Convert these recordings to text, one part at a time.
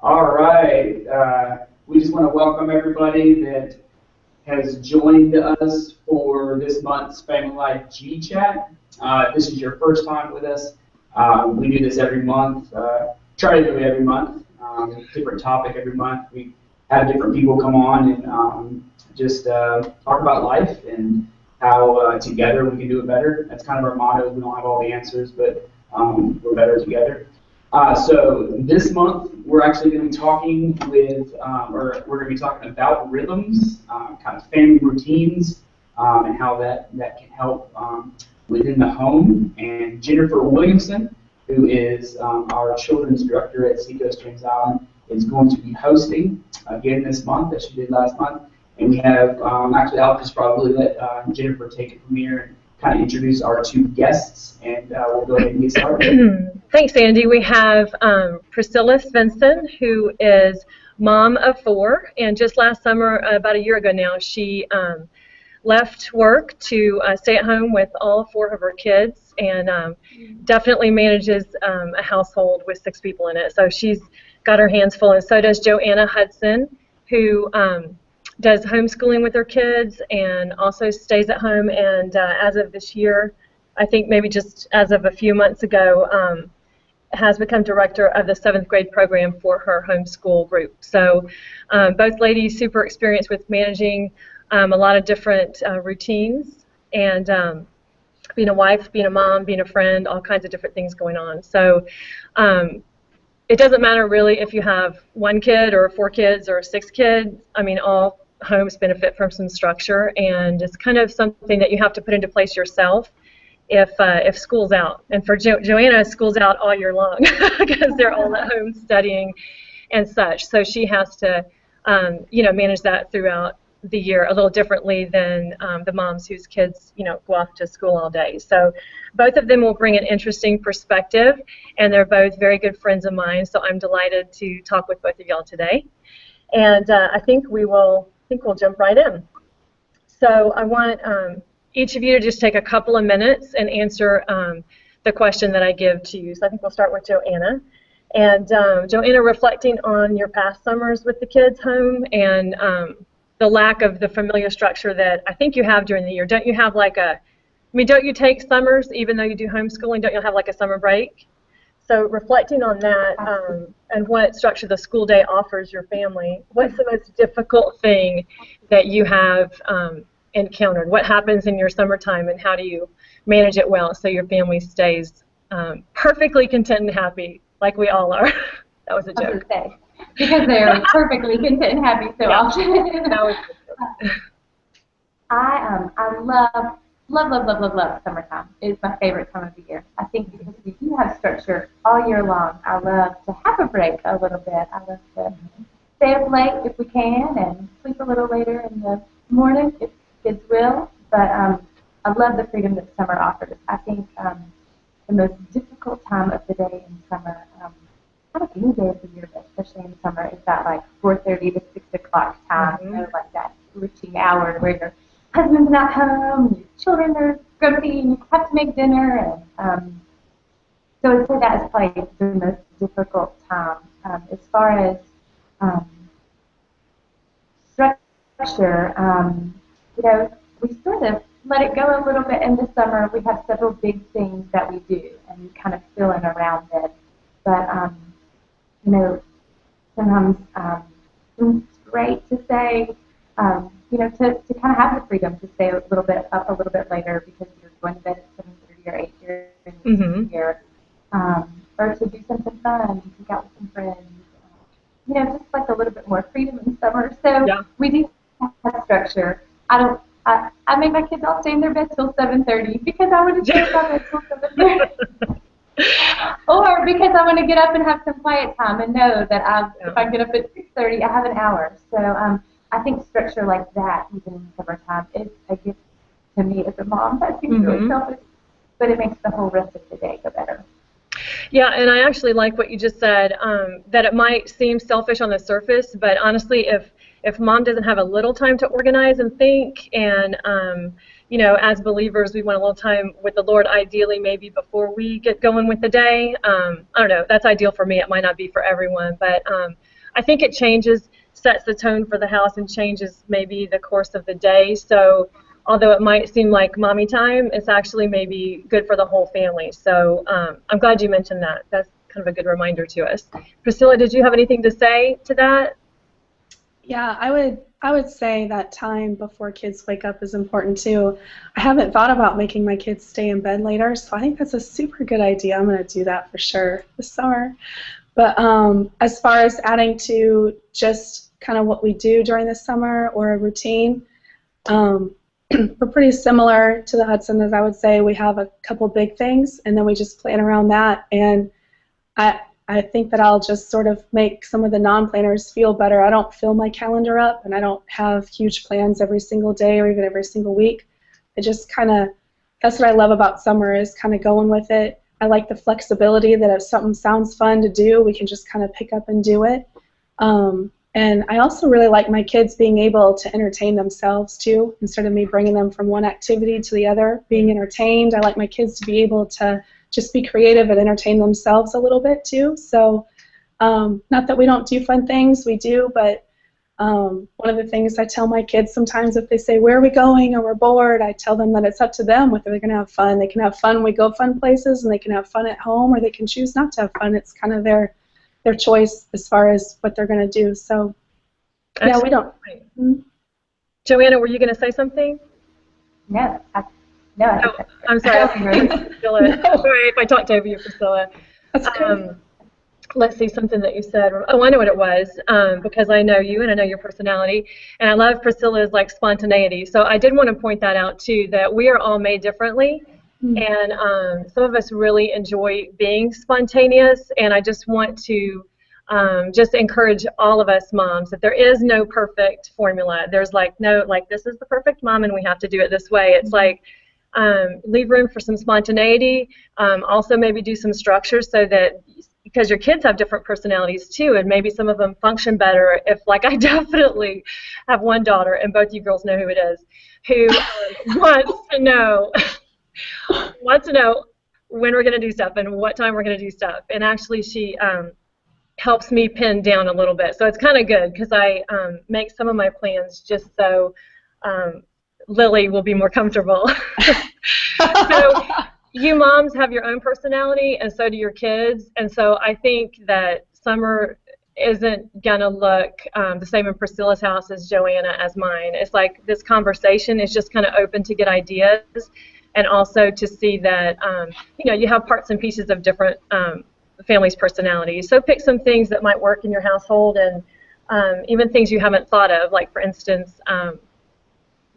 All right. We just want to welcome everybody that has joined us for this month's Family Life G Chat. If this is your first time with us, we do this every month. Try to do it every month. Different topic every month. We have different people come on and just talk about life and how together we can do it better. That's kind of our motto. We don't have all the answers, but we're better together. So this month we're actually going to be talking with, or we're going to be talking about rhythms, kind of family routines, and how that can help within the home. And Jennifer Williamson, who is our children's director at Seacoast Trans Island, is going to be hosting again this month, as she did last month. And we have, actually I'll just probably let Jennifer take it from here and kind of introduce our two guests, and we'll go ahead and get started. Thanks, Andy. We have Priscilla Svensson, who is mom of 4, and just last summer, about a year ago now, she left work to stay at home with all 4 of her kids, and definitely manages a household with 6 people in it. So she's got her hands full, and so does Joanna Hudson, who does homeschooling with her kids and also stays at home, and as of this year, I think maybe just as of a few months ago, has become director of the 7th grade program for her homeschool group. So both ladies super experienced with managing a lot of different routines, and being a wife, being a mom, being a friend, all kinds of different things going on. So it doesn't matter really if you have 1 kid or 4 kids or 6 kids. I mean, all homes benefit from some structure, and it's kind of something that you have to put into place yourself if school's out. And for Joanna, school's out all year long because they're all at home studying and such. So she has to, manage that throughout the year a little differently than the moms whose kids, go off to school all day. So both of them will bring an interesting perspective, and they're both very good friends of mine. So I'm delighted to talk with both of y'all today. And I think we'll jump right in. So I want each of you to just take a couple of minutes and answer the question that I give to you. So I think we'll start with Joanna. And Joanna, reflecting on your past summers with the kids home and the lack of the familiar structure that I think you have during the year. Don't you have don't you take summers even though you do homeschooling? Don't you have like a summer break? So reflecting on that and what structure the school day offers your family, what's the most difficult thing that you have encountered? What happens in your summertime, and how do you manage it well so your family stays perfectly content and happy like we all are? That was a joke. Because they're perfectly content and happy so often. That was a joke. I love summertime. It's my favorite time of the year. I think because we do have structure all year long. I love to have a break a little bit. I love to stay up late if we can and sleep a little later in the morning if kids will. But I love the freedom that summer offers. I think the most difficult time of the day in summer, kind of any day of the year, but especially in summer, is that like 4:30 to 6 o'clock time, like that routine hour where your husband's not home, your children are grumpy, and you have to make dinner, and so I'd say that is probably the most difficult time. As far as structure, we sort of let it go a little bit in the summer. We have several big things that we do, and we kind of fill in around it. But sometimes it's great to say, to kind of have the freedom to stay a little bit up a little bit later because you're going to bed at 7:30 or 8 during the year, or to do something fun, take out with some friends. Just like a little bit more freedom in summer. So we do have structure. I make my kids all stay in their bed till 7:30 because I want to stay in my bed till 7:30. Or because I want to get up and have some quiet time and know that if I get up at 6:30, I have an hour. So I think structure like that, even in summertime, is a gift to me as a mom. That seems really selfish, but it makes the whole rest of the day go better. Yeah, and I actually like what you just said, that it might seem selfish on the surface, but honestly, if mom doesn't have a little time to organize and think and as believers, we want a little time with the Lord, ideally maybe before we get going with the day. I don't know. That's ideal for me. It might not be for everyone, but I think it sets the tone for the house and changes maybe the course of the day. So although it might seem like mommy time, it's actually maybe good for the whole family. So I'm glad you mentioned that. That's kind of a good reminder to us. Priscilla, did you have anything to say to that? Yeah, I would say that time before kids wake up is important too. I haven't thought about making my kids stay in bed later, so I think that's a super good idea. I'm going to do that for sure this summer. But as far as adding to just kind of what we do during the summer or a routine, we're pretty similar to the Hudsons. I would say we have a couple big things, and then we just plan around that. And I think that I'll just sort of make some of the non-planners feel better. I don't fill my calendar up, and I don't have huge plans every single day or even every single week. I just kind of, that's what I love about summer, is kind of going with it. I like the flexibility that if something sounds fun to do, we can just kind of pick up and do it. And I also really like my kids being able to entertain themselves too, instead of me bringing them from one activity to the other, being entertained. I like my kids to be able to just be creative and entertain themselves a little bit too. So not that we don't do fun things, we do, but one of the things I tell my kids sometimes, if they say, where are we going, or we're bored, I tell them that it's up to them whether they're going to have fun. They can have fun when we go fun places, and they can have fun at home, or they can choose not to have fun. It's kind of their choice as far as what they're going to do. So yeah, we don't. Joanna, were you going to say something? No. I'm sorry. Sorry if I talked over you, Priscilla. That's good. Let's see, something that you said. Oh, I know what it was, because I know you and I know your personality. And I love Priscilla's spontaneity. So I did want to point that out too, that we are all made differently. And some of us really enjoy being spontaneous. And I just want to just encourage all of us moms that there is no perfect formula. There's this is the perfect mom and we have to do it this way. It's leave room for some spontaneity. Also maybe do some structure so that, because your kids have different personalities too, and maybe some of them function better if, I definitely have one daughter, and both you girls know who it is, who wants to know when we're going to do stuff and what time we're going to do stuff. And actually she helps me pin down a little bit. So it's kind of good because I make some of my plans just so Lily will be more comfortable. So you moms have your own personality, and so do your kids. And so I think that summer isn't going to look the same in Priscilla's house as Joanna as mine. It's this conversation is just kind of open to get ideas, and also to see that, you have parts and pieces of different families' personalities. So pick some things that might work in your household, and even things you haven't thought of, for instance,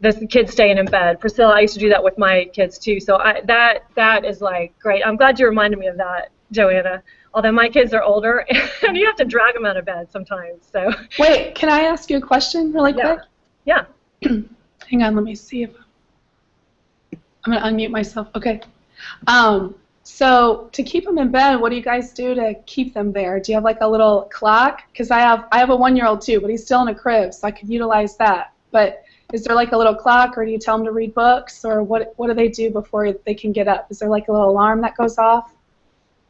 the kids staying in bed. Priscilla, I used to do that with my kids too. So that is great. I'm glad you reminded me of that, Joanna. Although my kids are older, and you have to drag them out of bed sometimes. So. Wait, can I ask you a question really quick? Yeah. Hang on, let me see if I'm going to unmute myself. Okay. So to keep them in bed, what do you guys do to keep them there? Do you have a little clock? Because I have a 1-year-old too, but he's still in a crib, so I could utilize that. But is there a little clock, or do you tell them to read books, or what do they do before they can get up? Is there a little alarm that goes off?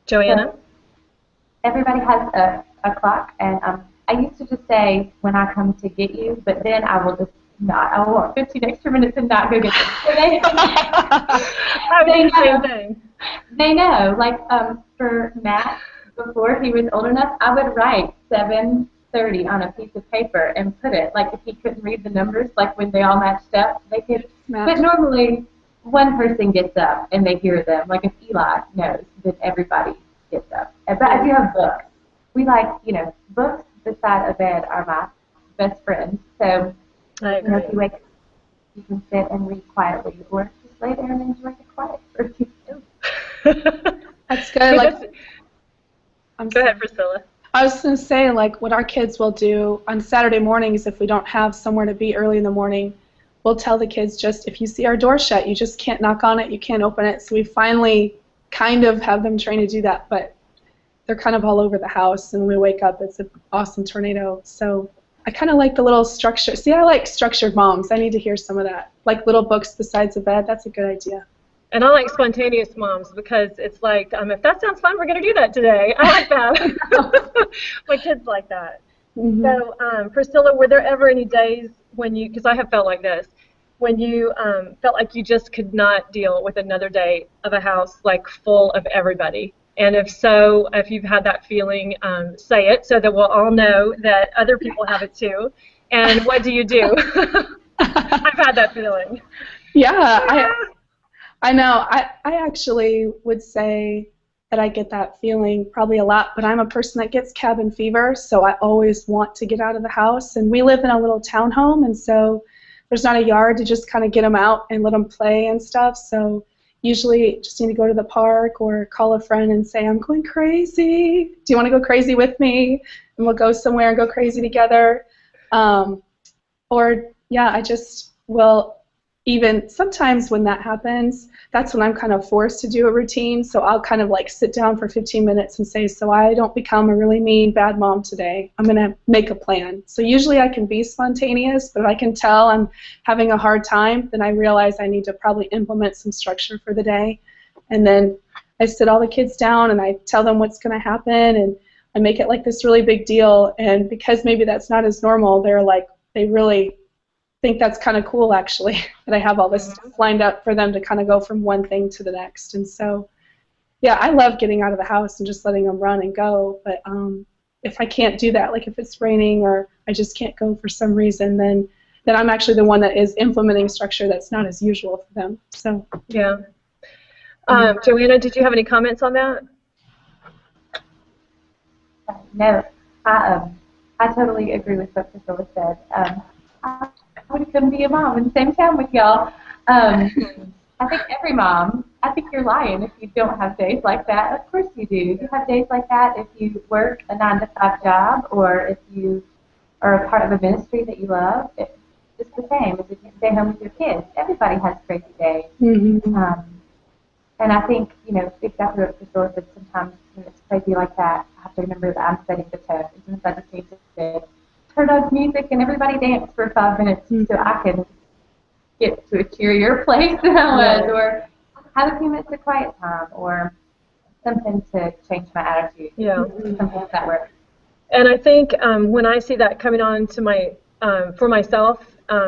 Joanna? Everybody has a clock, and I used to just say, when I come to get you, but then I will just not. I will walk 15 extra minutes and not go get them. So they know. They know. For Matt, before he was old enough, I would write 7:30 on a piece of paper and put it, if he couldn't read the numbers, when they all matched up, they could. But normally, one person gets up and they hear them. If Eli knows, then everybody gets up. But I do have books. We books beside a bed are my best friends. So, if you wake up, you can sit and read quietly, or just lay there and enjoy the quiet for a few minutes. That's good. Go ahead, Priscilla. I was going to say, what our kids will do on Saturday mornings, if we don't have somewhere to be early in the morning, we'll tell the kids, just if you see our door shut, you just can't knock on it, you can't open it. So we finally kind of have them trained to do that, but they're kind of all over the house, and when we wake up, it's an awesome tornado. So I kind of like the little structure. See, I like structured moms. I need to hear some of that. like little books besides the bed. That's a good idea. And I like spontaneous moms because it's like, if that sounds fun, we're going to do that today. I like that. My kids like that. Mm-hmm. So, Priscilla, were there ever any days when you, because I have felt like this, when you felt like you just could not deal with another day of a house like full of everybody? And if so, if you've had that feeling, say it so that we'll all know that other people have it too. And what do you do? I've had that feeling. Yeah, I know. I actually would say that I get that feeling probably a lot, but I'm a person that gets cabin fever, so I always want to get out of the house. And we live in a little townhome, and so there's not a yard to just kind of get them out and let them play and stuff. So usually just need to go to the park or call a friend and say, I'm going crazy. Do you want to go crazy with me? And we'll go somewhere and go crazy together. Or, yeah, I just will. Even sometimes when that happens, that's when I'm kind of forced to do a routine. So I'll kind of like sit down for 15 minutes and say, so I don't become a really mean, bad mom today. I'm going to make a plan. So usually I can be spontaneous, but if I can tell I'm having a hard time, then I realize I need to probably implement some structure for the day. And then I sit all the kids down and I tell them what's going to happen, and I make it like this really big deal. And because maybe that's not as normal, they really think that's kind of cool, actually, that I have all this stuff lined up for them to kind of go from one thing to the next. And so, yeah, I love getting out of the house and just letting them run and go. But if I can't do that, like if it's raining or I just can't go for some reason, then I'm actually the one that is implementing structure that's not as usual for them. So yeah. Joanna, did you have any comments on that? No, I totally agree with what Priscilla said. I couldn't be a mom in the same town with y'all. I think every mom, I think you're lying if you don't have days like that. Of course you do. You have days like that if you work a 9-to-5 job or if you are a part of a ministry that you love. It's the same as if you stay home with your kids. Everybody has crazy days. Mm-hmm. And I think, exactly what Priscilla said, sometimes when it's crazy like that, I have to remember that I'm setting the tone. Even if I just need to say, turn on music and everybody dance for 5 minutes so I can get to a cheerier place than I was, or have a few minutes of quiet time, or something to change my attitude. Yeah. Something like that works. And I think when I see that coming on to my, for myself,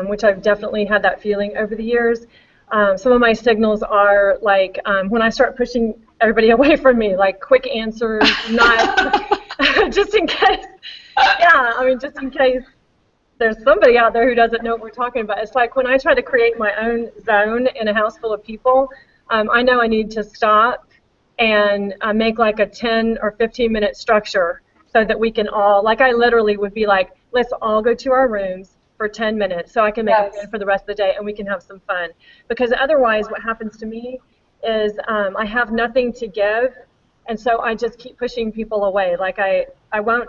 which I've definitely had that feeling over the years, some of my signals are like when I start pushing everybody away from me, like quick answers, not just in case. Yeah, I mean, just in case there's somebody out there who doesn't know what we're talking about. It's like when I try to create my own zone in a house full of people, I know I need to stop and make like a 10 or 15-minute structure so that we can all, like I literally would be like, let's all go to our rooms for 10 minutes so I can make a plan for the rest of the day and we can have some fun. Because otherwise what happens to me is I have nothing to give, and so I just keep pushing people away. Like I won't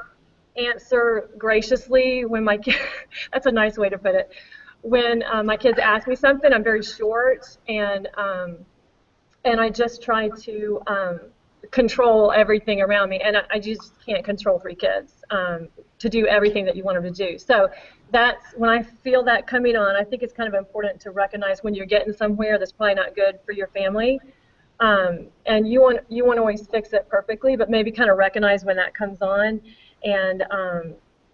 answer graciously when my kids, that's a nice way to put it. When my kids ask me something, I'm very short, and I just try to control everything around me, and I just can't control 3 kids to do everything that you want them to do. So that's when I feel that coming on. I think it's kind of important to recognize when you're getting somewhere that's probably not good for your family, and you want to always fix it perfectly, but maybe kind of recognize when that comes on. And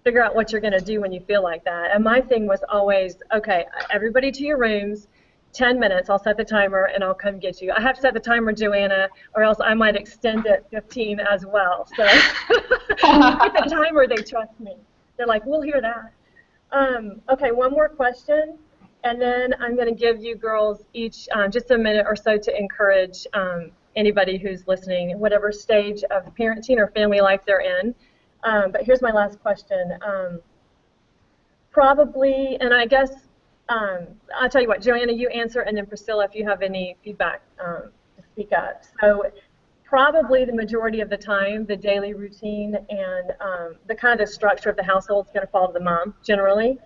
figure out what you're going to do when you feel like that. And my thing was always, okay, everybody to your rooms, 10 minutes, I'll set the timer, and I'll come get you. I have to set the timer, Joanna, or else I might extend it 15 as well. So with the timer, they trust me. They're like, we'll hear that. Okay, one more question, and then I'm going to give you girls each just a minute or so to encourage anybody who's listening, whatever stage of parenting or family life they're in. But here's my last question. Probably, and I guess, I'll tell you what, Joanna, you answer, and then Priscilla, if you have any feedback, to speak up. So probably the majority of the time, the daily routine and the kind of structure of the household is going to fall to the mom, generally.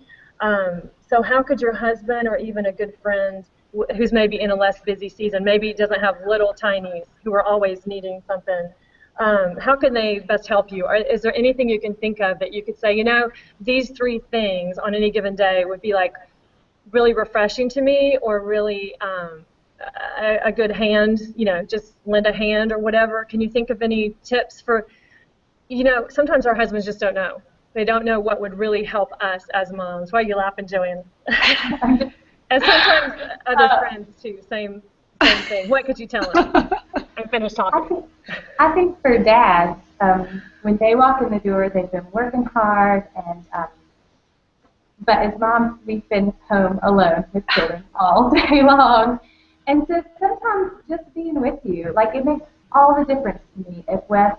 So how could your husband or even a good friend who's maybe in a less busy season, maybe doesn't have little tinies who are always needing something, how can they best help you? Or is there anything you can think of that you could say, these 3 things on any given day would be like really refreshing to me, or really a good hand, just lend a hand or whatever. Can you think of any tips for, sometimes our husbands just don't know. They don't know what would really help us as moms. Why are you laughing, Joanne? And sometimes other friends too, same thing. What could you tell them? I'm finished talking. I think for dads, when they walk in the door, they've been working hard, and but as moms, we've been home alone with children all day long, and so sometimes just being with you, like, it makes all the difference to me if Wes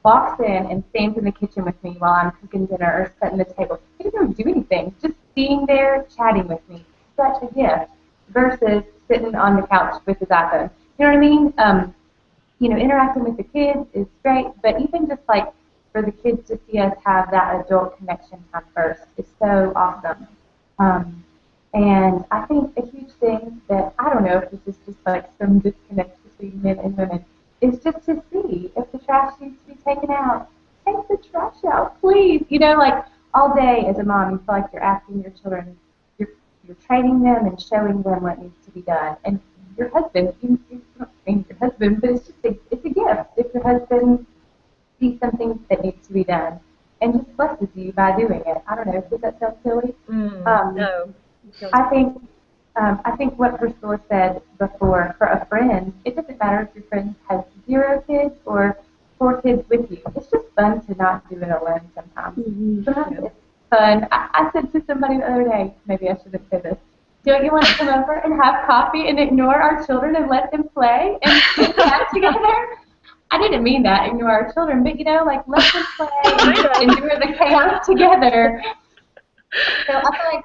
walks in and stands in the kitchen with me while I'm cooking dinner or setting the table. He doesn't do anything, just being there, chatting with me. Such a gift versus sitting on the couch with his iPhone. You know what I mean? Interacting with the kids is great, but even just like for the kids to see us have that adult connection time first is so awesome. And I think a huge thing that, I don't know if this is just like some disconnect between men and women, is just to see if the trash needs to be taken out. Take the trash out, please. Like all day as a mom, you feel like you're asking your children, you're training them and showing them what needs to be done. And your husband, you don't train your husband, but it's a gift if your husband sees something that needs to be done and just blesses you by doing it. I don't know, does that sound silly? No. I think what Priscilla said before, for a friend, it doesn't matter if your friend has 0 kids or 4 kids with you. It's just fun to not do it alone sometimes. Sometimes it's fun. I said to somebody the other day, maybe I shouldn't say this, don't you want to come over and have coffee and ignore our children and let them play and get back together? I didn't mean that, ignore our children, but let them play and endure the chaos together. So I feel like,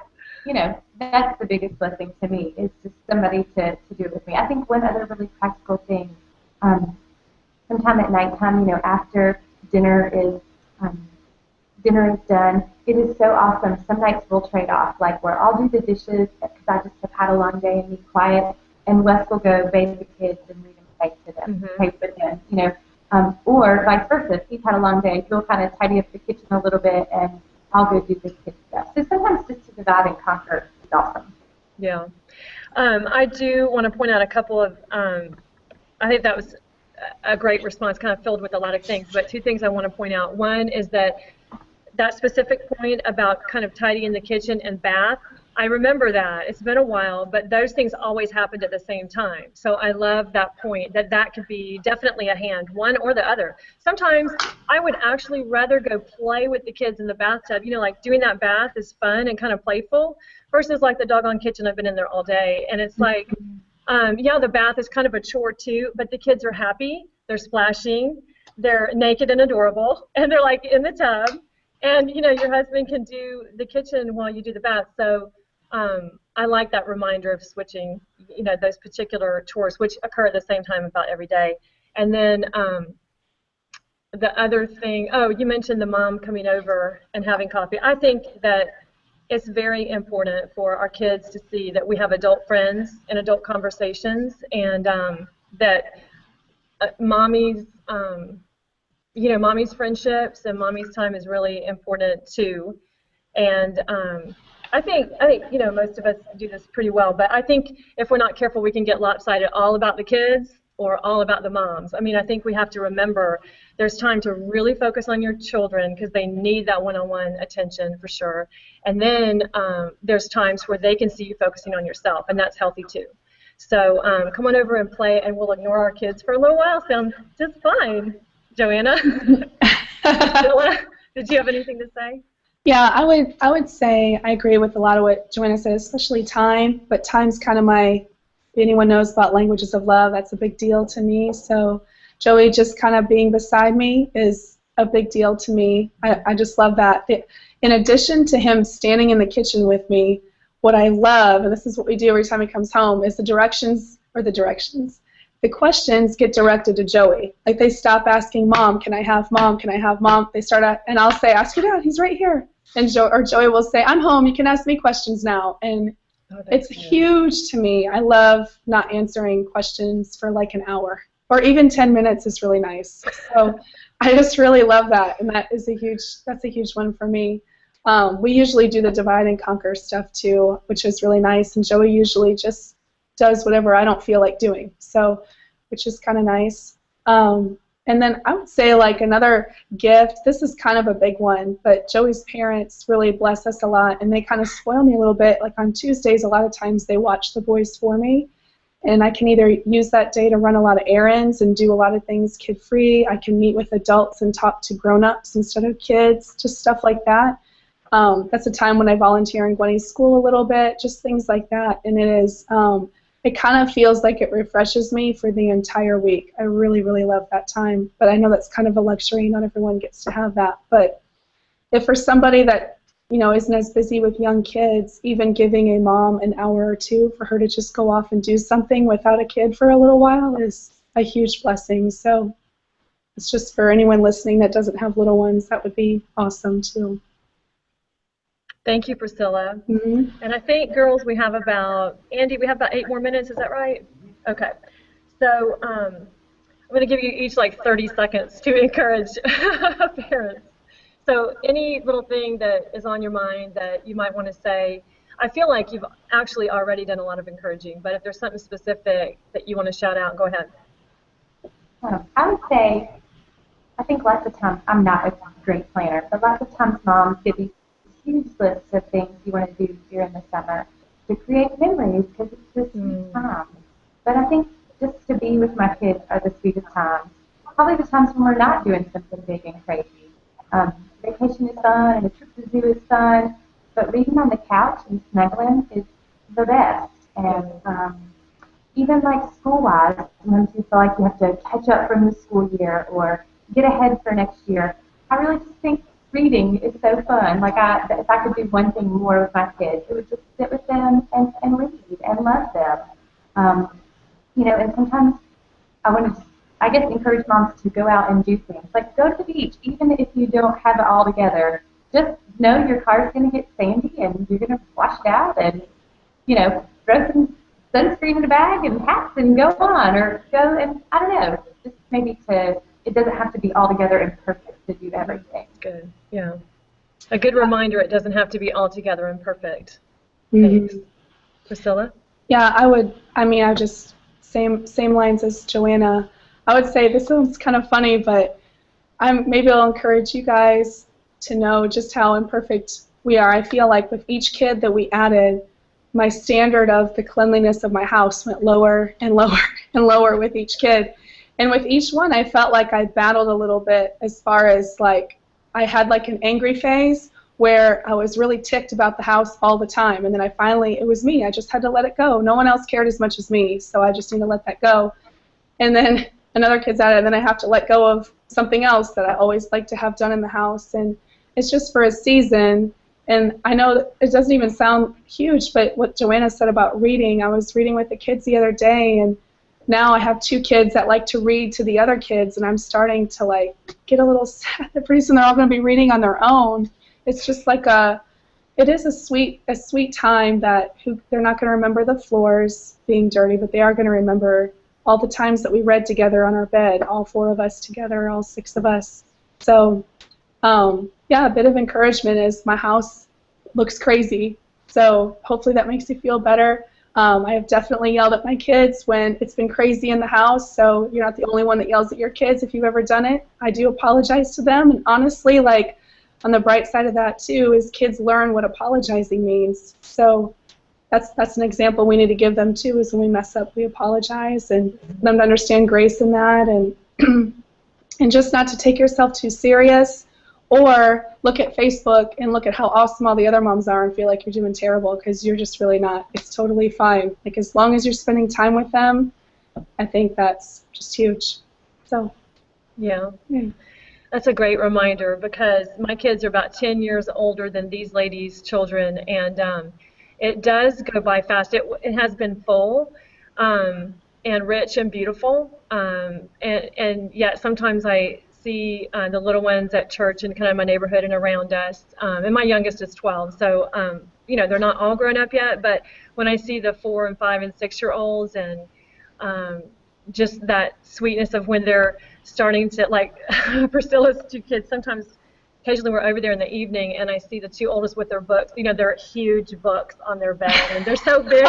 that's the biggest blessing to me, is just somebody to do it with me. I think one other really practical thing, sometime at nighttime, after dinner is done, it is so awesome. Some nights we'll trade off, like where I'll do the dishes because I just have had a long day and need quiet, and Wes will go bathe the kids and read and play to them, play with them, or vice versa. If he's had a long day, he'll kind of tidy up the kitchen a little bit, and I'll go do the kids stuff. So sometimes just to divide and conquer is awesome. Yeah. I do want to point out a couple of, I think that was a great response, kind of filled with a lot of things, but 2 things I want to point out. One is that specific point about kind of tidying the kitchen and bath, I remember that. It's been a while, but those things always happened at the same time. So I love that point, that could be definitely a hand, one or the other. Sometimes I would actually rather go play with the kids in the bathtub. Like doing that bath is fun and kind of playful versus like the doggone kitchen. I've been in there all day. And it's like, the bath is kind of a chore too, but the kids are happy. They're splashing. They're naked and adorable. And they're like in the tub. And, your husband can do the kitchen while you do the bath. So I like that reminder of switching, those particular chores, which occur at the same time about every day. And then the other thing, you mentioned the mom coming over and having coffee. I think that it's very important for our kids to see that we have adult friends and adult conversations, and that mommy's friendships and mommy's time is really important too. And I think most of us do this pretty well, but I think if we're not careful, we can get lopsided all about the kids or all about the moms. I mean, I think we have to remember there's time to really focus on your children because they need that one-on-one attention for sure. And then there's times where they can see you focusing on yourself, and that's healthy too. So come on over and play, and we'll ignore our kids for a little while. Sounds just fine. Joanna, did you have anything to say? Yeah, I would say I agree with a lot of what Joanna said, especially time. But time's kind of if anyone knows about languages of love, that's a big deal to me. So Joey just kind of being beside me is a big deal to me. I just love that. In addition to him standing in the kitchen with me, what I love, and this is what we do every time he comes home, is the questions get directed to Joey. Like they stop asking, Mom, can I have Mom? Can I have Mom? They start and I'll say, ask your dad, he's right here. And Joey will say, I'm home, you can ask me questions now. And it's huge to me. I love not answering questions for like an hour. Or even 10 minutes is really nice. So I just really love that. And that's a huge one for me. We usually do the divide and conquer stuff too, which is really nice, and Joey usually just does whatever I don't feel like doing, so which is kind of nice. And then I would say like another gift, this is kind of a big one, but Joey's parents really bless us a lot, and they kind of spoil me a little bit. Like on Tuesdays, a lot of times they watch the boys for me, and I can either use that day to run a lot of errands and do a lot of things kid-free. I can meet with adults and talk to grown-ups instead of kids, just stuff like that. That's a time when I volunteer in Gwenny's school a little bit, just things like that, and it kind of feels like it refreshes me for the entire week. I really, really love that time. But I know that's kind of a luxury. Not everyone gets to have that. But if for somebody that, isn't as busy with young kids, even giving a mom an hour or two for her to just go off and do something without a kid for a little while is a huge blessing. So it's just for anyone listening that doesn't have little ones, that would be awesome too. Thank you, Priscilla. Mm-hmm. And I think, girls, we have about 8 more minutes. Is that right? Okay. So I'm going to give you each like 30 seconds to encourage parents. So any little thing that is on your mind that you might want to say, I feel like you've actually already done a lot of encouraging, but if there's something specific that you want to shout out, go ahead. I would say, I think lots of times, I'm not a great planner, but lots of times moms give these huge lists of things you want to do during the summer to create memories because it's just sweet time. But I think just to be with my kids are the sweetest times. Probably the times when we're not doing something big and crazy. Vacation is fun and a trip to the zoo is fun, but reading on the couch and snuggling is the best. And even like school-wise, sometimes you feel like you have to catch up from the school year or get ahead for next year. I really just think reading is so fun. Like if I could do one thing more with my kids, it would just sit with them and read and love them. And sometimes I want to, I guess, encourage moms to go out and do things. Like go to the beach, even if you don't have it all together. Just know your car's going to get sandy and you're going to wash it out and, throw some sunscreen in a bag and hats and go on. Or go and, I don't know, just maybe it doesn't have to be all together and perfect to do everything. Good, yeah. A good reminder, it doesn't have to be all together and perfect. Mm-hmm. Thanks. Priscilla? Yeah, I just, same lines as Joanna. I would say this sounds kind of funny, but maybe I'll encourage you guys to know just how imperfect we are. I feel like with each kid that we added, my standard of the cleanliness of my house went lower and lower and lower with each kid. And with each one, I felt like I battled a little bit as far as like I had like an angry phase where I was really ticked about the house all the time. And then it was me. I just had to let it go. No one else cared as much as me, so I just need to let that go. And then another kid's at it, and then I have to let go of something else that I always like to have done in the house. And it's just for a season. And I know that it doesn't even sound huge, but what Joanna said about reading, I was reading with the kids the other day, and now I have 2 kids that like to read to the other kids, and I'm starting to like get a little sad that pretty soon they're all going to be reading on their own. It's just like it is a sweet time that they're not going to remember the floors being dirty, but they are going to remember all the times that we read together on our bed, all 4 of us together, all 6 of us. So, yeah, a bit of encouragement is my house looks crazy, so hopefully that makes you feel better. I have definitely yelled at my kids when it's been crazy in the house, so you're not the only one that yells at your kids if you've ever done it. I do apologize to them, and honestly, like, on the bright side of that, too, is kids learn what apologizing means. So that's an example we need to give them, too, is when we mess up, we apologize, and them to understand grace in that, and and just not to take yourself too serious, or look at Facebook and look at how awesome all the other moms are and feel like you're doing terrible, because you're just really not. It's totally fine. Like, as long as you're spending time with them, I think that's just huge. So, yeah. That's a great reminder, because my kids are about 10 years older than these ladies' children, and it does go by fast. It has been full and rich and beautiful, and yet sometimes I see the little ones at church and kind of my neighborhood and around us, and my youngest is 12, so they're not all grown up yet, but when I see the 4 and 5 and 6-year-olds and just that sweetness of when they're starting to, like Priscilla's 2 kids sometimes occasionally we're over there in the evening, and I see the two oldest with their books. You know, they're huge books on their bed, and they're so big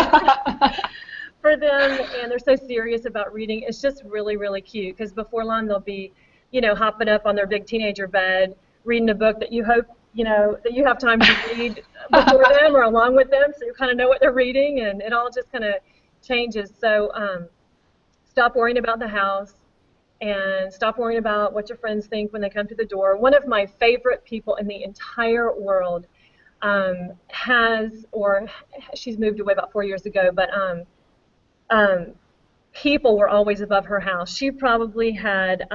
for them, and they're so serious about reading. It's just really, really cute, because before long they'll be, you know, hopping up on their big teenager bed, reading a book that you hope, you know, that you have time to read before them or along with them, so you kind of know what they're reading, and it all just kind of changes. So stop worrying about the house, and stop worrying about what your friends think when they come to the door. One of my favorite people in the entire world she's moved away about 4 years ago, but people were always above her house. She probably had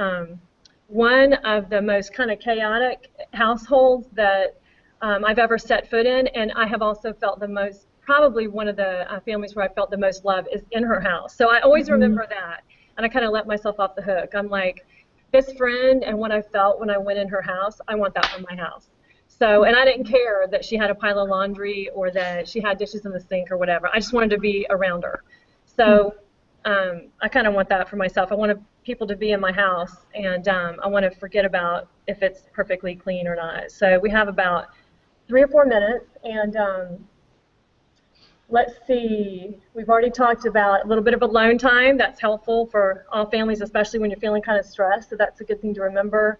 one of the most kind of chaotic households that I've ever set foot in, and I have also felt the most, probably one of the families where I felt the most love is in her house. So I always remember that, and I kind of let myself off the hook. I'm like, this friend and what I felt when I went in her house, I want that for my house. So, and I didn't care that she had a pile of laundry or that she had dishes in the sink or whatever. I just wanted to be around her. So I kind of want that for myself. I want people to be in my house, and I want to forget about if it's perfectly clean or not. So we have about 3 or 4 minutes, and let's see. We've already talked about a little bit of alone time. That's helpful for all families, especially when you're feeling kind of stressed, so that's a good thing to remember.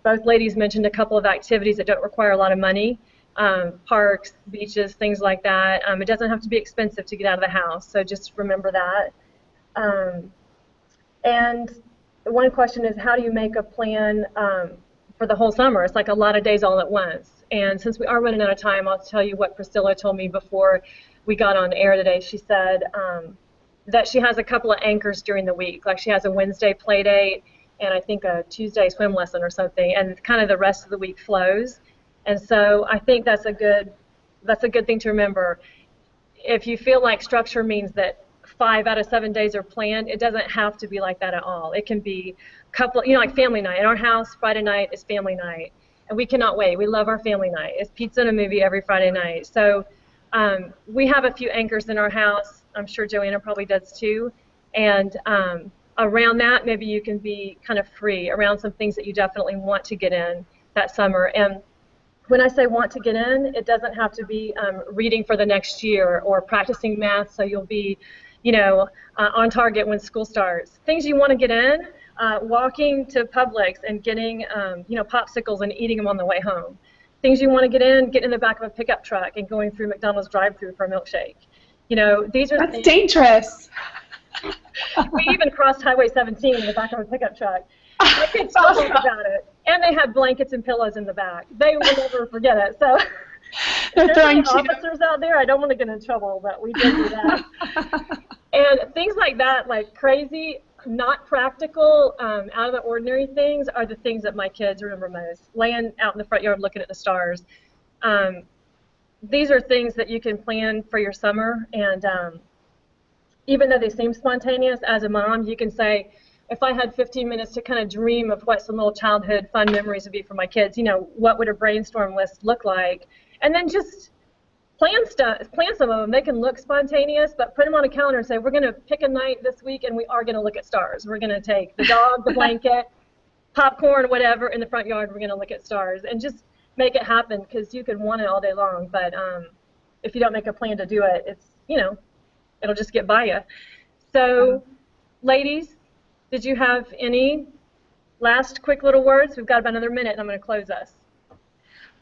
Both ladies mentioned a couple of activities that don't require a lot of money. Parks, beaches, things like that. It doesn't have to be expensive to get out of the house, so just remember that. And one question is, how do you make a plan for the whole summer? It's like a lot of days all at once. And since we are running out of time, I'll tell you what Priscilla told me before we got on air today. She said that she has a couple of anchors during the week. Like she has a Wednesday play date and I think a Tuesday swim lesson or something, and kind of the rest of the week flows. And so I think that's a good thing to remember. If you feel like structure means that 5 out of 7 days are planned, it doesn't have to be like that at all. It can be a couple, you know, like family night. In our house, Friday night is family night, and we cannot wait. We love our family night. It's pizza and a movie every Friday night. So we have a few anchors in our house. I'm sure Joanna probably does too. And around that, maybe you can be kind of free around some things that you definitely want to get in that summer. And when I say want to get in, it doesn't have to be reading for the next year or practicing math so you'll be, you know, on target when school starts. Things you want to get in, walking to Publix and getting, you know, popsicles and eating them on the way home. Things you want to get in the back of a pickup truck and going through McDonald's drive-thru for a milkshake. You know, these are That's dangerous. We even crossed Highway 17 in the back of a pickup truck. My kids still talk about it. And they had blankets and pillows in the back. They will never forget it. So if there's any officers out there, I don't want to get in trouble, but we did do that. And things like that, like crazy, not practical, out of the ordinary things are the things that my kids remember most. Laying out in the front yard looking at the stars. These are things that you can plan for your summer, and even though they seem spontaneous, as a mom, you can say, if I had 15 minutes to kind of dream of what some little childhood fun memories would be for my kids, you know, what would a brainstorm list look like? And then just plan some of them. They can look spontaneous, but put them on a calendar and say, we're going to pick a night this week and we are going to look at stars. We're going to take the dog, the blanket, popcorn, whatever, in the front yard. We're going to look at stars. And just make it happen, because you can want it all day long, but if you don't make a plan to do it, it's, you know, it'll just get by you. So, ladies, did you have any last quick little words? We've got about another minute, and I'm going to close us.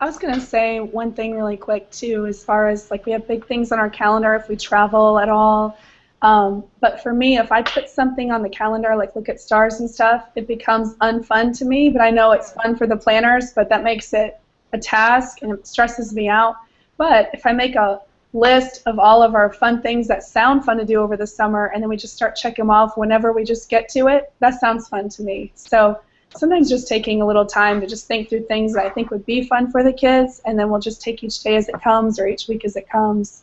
I was going to say one thing really quick, too, as far as, like, we have big things on our calendar if we travel at all. But for me, if I put something on the calendar, like look at stars and stuff, it becomes unfun to me. But I know it's fun for the planners, but that makes it a task, and it stresses me out. But if I make a list of all of our fun things that sound fun to do over the summer, and then we just start checking them off whenever we just get to it, that sounds fun to me. So sometimes just taking a little time to just think through things that I think would be fun for the kids, and then we'll just take each day as it comes or each week as it comes.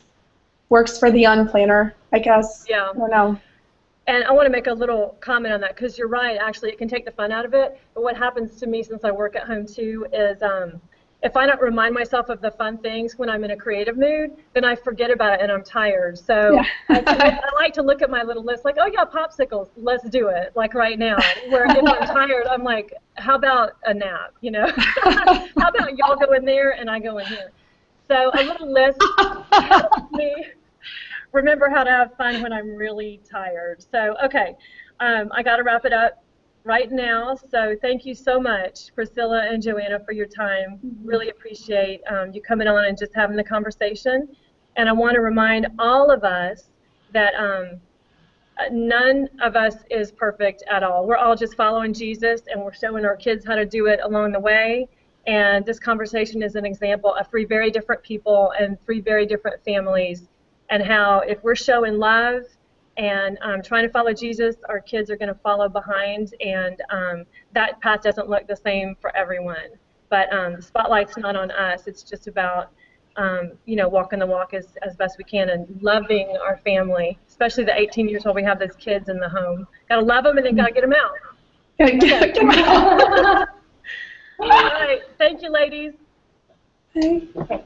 Works for the unplanner, I guess. Yeah. I don't know. And I want to make a little comment on that, because you're right, actually, it can take the fun out of it. But what happens to me, since I work at home too, is if I don't remind myself of the fun things when I'm in a creative mood, then I forget about it and I'm tired. So I like to look at my little list like, oh yeah, popsicles, let's do it, like right now. Where if I'm tired, I'm like, how about a nap, you know? How about y'all go in there and I go in here? So a little list helps me remember how to have fun when I'm really tired. So, okay, I got to wrap it up right now. So thank you so much, Priscilla and Joanna, for your time. Really appreciate you coming on and just having the conversation. And I want to remind all of us that none of us is perfect at all. We're all just following Jesus, and we're showing our kids how to do it along the way. And this conversation is an example of 3 very different people and 3 very different families, and how if we're showing love and trying to follow Jesus, our kids are going to follow behind, and that path doesn't look the same for everyone. But the spotlight's not on us. It's just about you know, walking the walk as best we can and loving our family, especially the 18 years old we have those kids in the home. Got to love them and then got to get them out. Get them out. All right. Thank you, ladies. Hey. Okay.